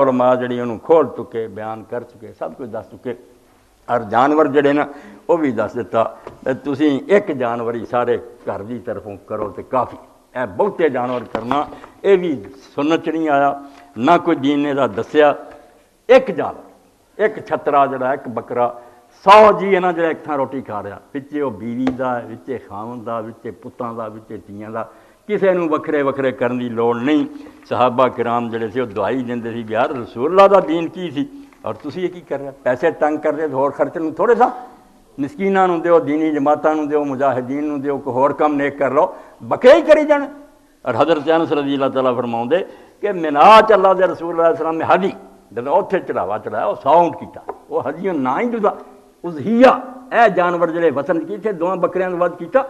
और माँ जी उन्होंने खोल चुके, बयान कर चुके, सब कुछ दस चुके। और जानवर जड़े ना वो भी दस दिता, तुसी एक जानवर ही सारे घर की तरफों करो तो काफ़ी। ए बहुते जानवर करना ये भी सुनत नहीं आया, ना कोई दीन ने दसिया। एक जानवर, एक छतरा जड़ा, एक बकरा, 100 जी है ना जो एक थां रोटी खा रहा, विचे वो बीवी का, विचे खावन का, विचे पुत्तां का, विचे धीआं का, किसी को वखरे वखरे करने की लोड़ नहीं। सहाबा किराम जड़े से दुआई देंदे सी, यार रसूलुल्लाह दा दीन की सी और तुसी ये की कर रहे, पैसे तंग कर रहे, होर खर्चन नूं थोड़े सा मिसकीनां नूं दिओ, दीनी जमातां नूं दिओ, मुजाहिदीन नूं दिओ, कोई होर काम नेक कर लो, बकरे ही करी जाने। और हज़रत अनस रज़ी अल्लाह तआला फरमाउंदे कि मिनाज अल्लाह दे रसूल अलैहि सलाम ने हदी जदों उत्थे चढ़ावा चढ़ाया वो 100 ऊंट कीता, वो हदियों ना ही जुदा उज़हिया ए जानवर जिहड़े वसन कीते दोवां बकरियां तों वध कीता।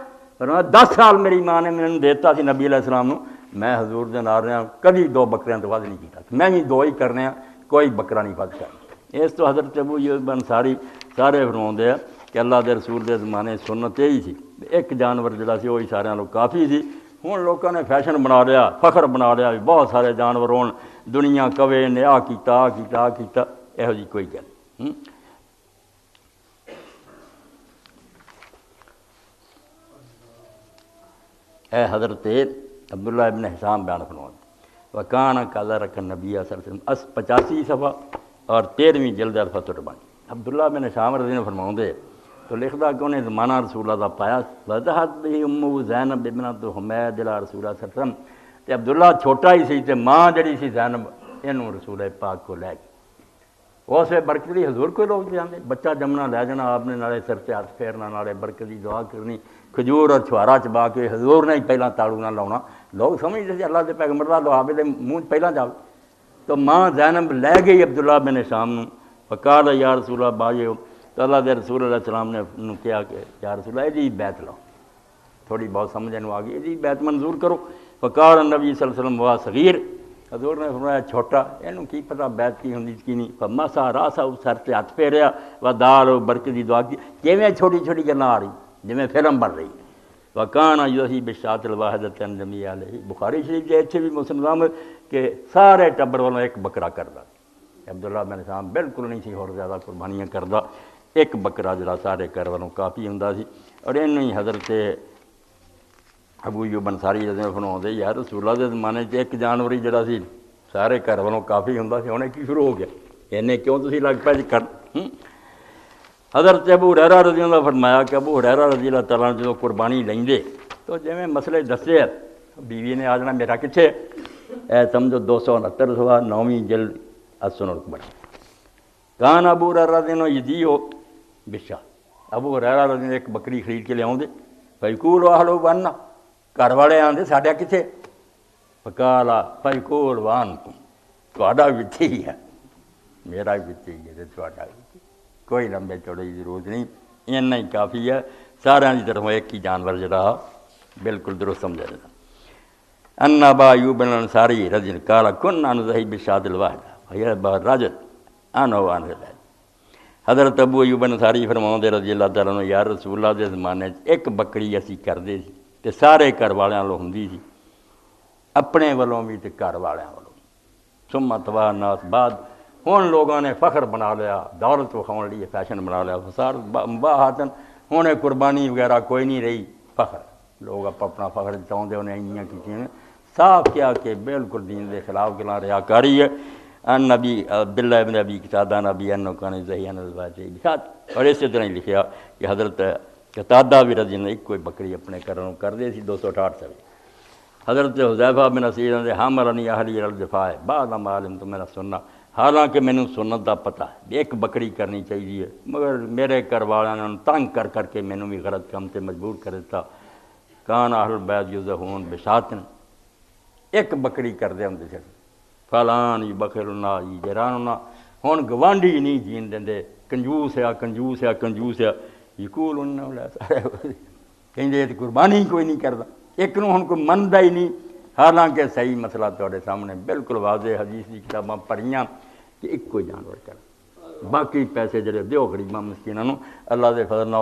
पर 10 साल मेरी माँ ने मैनूं देता सी नबी अलैहि सलाम नूं, मैं हजूर दे नाल रहा, कभी 2 बकरियां तो वध नहीं कीता, मैं भी 2 ही करने, कोई बकरा नहीं वध करना। इस तो हज़रत अबू अय्यूब अंसारी सारे फरमाउंदे आ कि अल्लाह के रसूल के जमाने सुन्नत यही सी, एक जानवर जिहड़ा सी वही सारिਆਂ नालों काफ़ी सी। हुण लोगों ने फैशन बना लिया, फखर बना लिया, बहुत सारे जानवर होण, दुनिया कवे ने आ कीता, इहो जी कोई गल नहीं। ए हज़रत अब्दुल्ला इब्न हिशाम बयान फरमाते वकान काला रखन नबी 85 सफ़ा और 13वीं जिल्द अल-फतह कुर्बानी। अब्दुल्ला बिन हिशाम रज़ी अल्लाह फरमाउंदे तो लिखदा कि उन्हें ज़माना रसूलुल्लाह दा पाया, वज़हत भी उम्मु ज़ैनब बिबनत हुमैद इला रसूलुल्लाह सल्लल्लाहु अलैहि वसल्लम, ते अब्दुल्ला छोटा ही सी ते माँ जड़ी सी ज़ैनब इनू रसूल पाक को लै गई। उस वे बरकत दी हजूर कोई लोग जाते, बच्चा जमना लै जाना आपने, नाले सिर ते हथ फेरना, नाले बरकत की दुआ करनी, खजूर और छुहारा चबा के हजूर ने ही पहला ताड़ू ना लाउना। लोग समझते थे अल्लाह के पैगंबर दा लुहावे दे मूँह पहला जाओ। तो माँ ज़ैनब लै गई अब्दुल्ला बिन हिशाम नूं, फकाल या रसूलल्लाह बाजे हो, तो अल्लाह के रसूल अलैहि सलाम ने कहा कि या रसूलल्लाह इहदी बैत लो, थोड़ी बहुत समझ आ गई, इहदी बैत मंजूर करो। फकाल नबी सल्लल्लाहु अलैहि वसल्लम वाह सगीर, हजूर ने फरमाया छोटा, इनू की पता बैत की होंगी की नहीं। फमासा रासा सर से हथ फेरिया व दाल बरकत की दुआ की, किवें छोटी छोटी गल्लां आ रही जिवें फिल्म बन रही। वकाना यूही बिशातिल वाहिदतन जमी अलैहि, बुखारी शरीफ जे इत्थे भी मुस्लिम के सारे टब्बर वालों एक बकरा करदा। अब्दुल्ला बिन हिशाम बिल्कुल नहीं सी होर ज़्यादा कुर्बानियाँ करदा, एक बकरा जिहड़ा सारे घर वालों काफ़ी हुंदा सी। और इनू ही हज़रत अबू अय्यूब अंसारी रज़ी फरमाउंदे यार रसूलुल्लाह दे ज़माने च एक जानवर ही जिहड़ा सी सारे घर वालों काफ़ी हुंदा सी, हुण की शुरू हो गया, इन्हें क्यों तुसीं लग पए कर। हज़रत अबू हुरैरा रज़ी अल्लाह फरमाया कि अबू हुरैरा रज़ी अल्लाह तआला जो कुर्बानी लेंदे तो जिवें मसले दसे, बीवी ने आ जाना मेरा कित्थे, ए समझो 269 सवा 9वीं जिल्द अस-सुनन कुर्बानी। कान अबू हुरैरा रज़ी यदी हो बिशा, अबू हुरैरा रज़ी एक बकरी खरीद के लियाउंदे, फयकूल आहलो बनना, घर वाले आंदे साढ़ा कित्थे, फकाला फयकूल वान तुहाडा विच ही है, मेरा भी विच ही है ते तुहाडा भी, कोई लंबे चौड़े की जरूरत नहीं, इन्ना ही काफ़ी है। सारिਆਂ की तरफों एक ही जानवर जरा बिल्कुल दुरुस्त समझा जाता। अन्ना अबा अय्यूब अंसारी रज़ी काला कुन्ना नुज़ही बिशातिल वाहिदा राजत आनो आन। हज़रत अबू अय्यूब अंसारी फरमाउंदे रज़ी अल्लाह तआला अन्हु यार रसूलुल्लाह दे ज़माने एक बकरी असीं करदे सी ते सारे घर वालियां वालों हुंदी सी, अपने वालों भी ते घर वालियां वालों। सुम्मा तवा नास बाद हुण लोगों ने फखर बना लिया, दौलत विखाउण लई फैशन बना लिया, फसाद बाहातन हुण कुर्बानी वगैरह कोई नहीं रही, फखर लोग अपना फखर चाहुंदे उन्हें इन्नियां कीतियां। साफ किया कि बिल्कुल दीन के खिलाफ गल्लां रियाकारी है। अन नबी अब्दुल्ला इब्न अबी कतादा नबी अनकान ज़हियन लिखात। और इस तरह ही लिखा कि हज़रत कतादा भी रज़ी ने एक कोई बकरी अपने घरों करते सी 268 सवे। हज़रत हुज़ैफा बिन असीर ने हमलनी अहली अल दिफा बाद मालूम तो मेरा सुनना, हालांकि मैनू सुन्नत का पता है एक बकरी करनी चाहिए, मगर मेरे घर वालों ने तंग कर करके मैनू भी गलत काम से मजबूर कर दिता। कान अहल बैत युज़हून बिशातन, एक बकरी करते होंगे थे, फलान ही बखरना ही जराना, हुण गवांढी नहीं जीन देंदे, कंजूस आ कंजूस आ कंजूस आ, यकूल उन्होंने सारे कहेंगे कुर्बानी कोई नहीं करता, एक नूं हुण कोई मनदा ही नहीं। हालांकि सही मसला तुहाडे सामने बिल्कुल वाज़े हदीस की किताबां पढ़ियां कि इक्को जानवर कर, बाकी पैसे जिहड़े दिओ गरीबां मिसकीनां नूं, अल्लाह दे फज़ल नाल